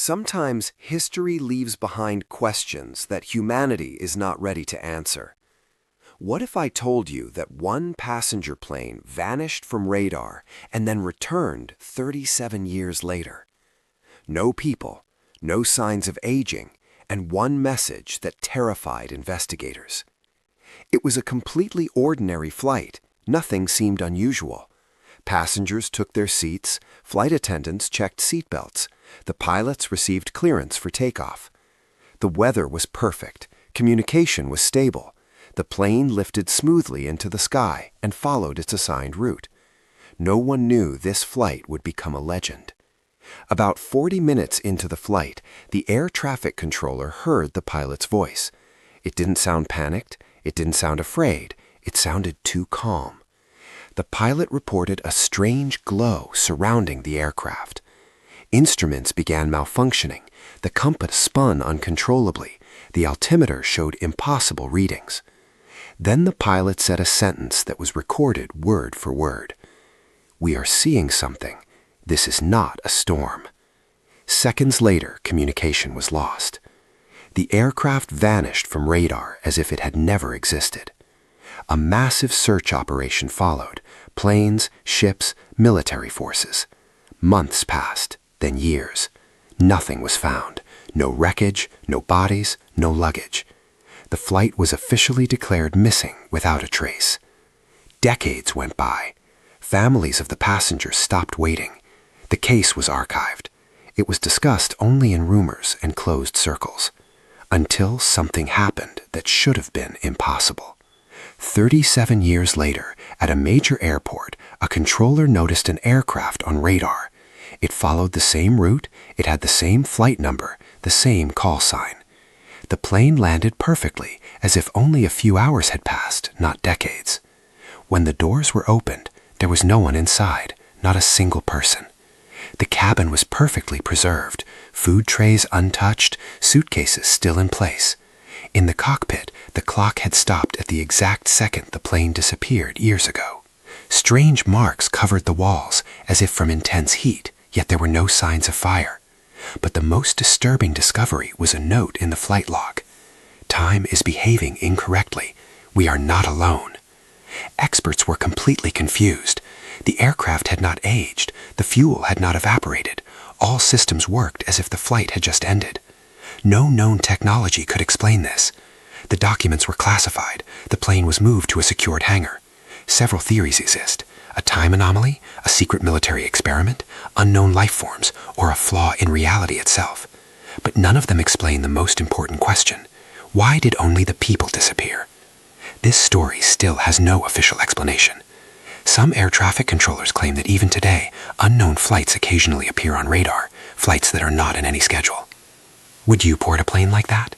Sometimes history leaves behind questions that humanity is not ready to answer. What if I told you that one passenger plane vanished from radar and then returned 37 years later? No people, no signs of aging, and one message that terrified investigators. It was a completely ordinary flight. Nothing seemed unusual. Passengers took their seats, flight attendants checked seatbelts, the pilots received clearance for takeoff. The weather was perfect, communication was stable. The plane lifted smoothly into the sky and followed its assigned route. No one knew this flight would become a legend. About 40 minutes into the flight, the air traffic controller heard the pilot's voice. It didn't sound panicked, it didn't sound afraid, it sounded too calm. The pilot reported a strange glow surrounding the aircraft. Instruments began malfunctioning, the compass spun uncontrollably, the altimeter showed impossible readings. Then the pilot said a sentence that was recorded word for word. "We are seeing something. This is not a storm." Seconds later, communication was lost. The aircraft vanished from radar as if it had never existed. A massive search operation followed: planes, ships, military forces. Months passed, then years. Nothing was found. No wreckage, no bodies, no luggage. The flight was officially declared missing without a trace. Decades went by. Families of the passengers stopped waiting. The case was archived. It was discussed only in rumors and closed circles. Until something happened that should have been impossible. 37 years later, at a major airport, a controller noticed an aircraft on radar. It followed the same route, it had the same flight number, the same call sign. The plane landed perfectly, as if only a few hours had passed, not decades. When the doors were opened, there was no one inside, not a single person. The cabin was perfectly preserved, food trays untouched, suitcases still in place. In the cockpit, the clock had stopped at the exact second the plane disappeared years ago. Strange marks covered the walls, as if from intense heat, yet there were no signs of fire. But the most disturbing discovery was a note in the flight log. "Time is behaving incorrectly. We are not alone." Experts were completely confused. The aircraft had not aged, the fuel had not evaporated. All systems worked as if the flight had just ended. No known technology could explain this. The documents were classified. The plane was moved to a secured hangar. Several theories exist: a time anomaly, a secret military experiment, unknown life forms, or a flaw in reality itself. But none of them explain the most important question: why did only the people disappear? This story still has no official explanation. Some air traffic controllers claim that even today, unknown flights occasionally appear on radar, flights that are not in any schedule. Would you board a plane like that?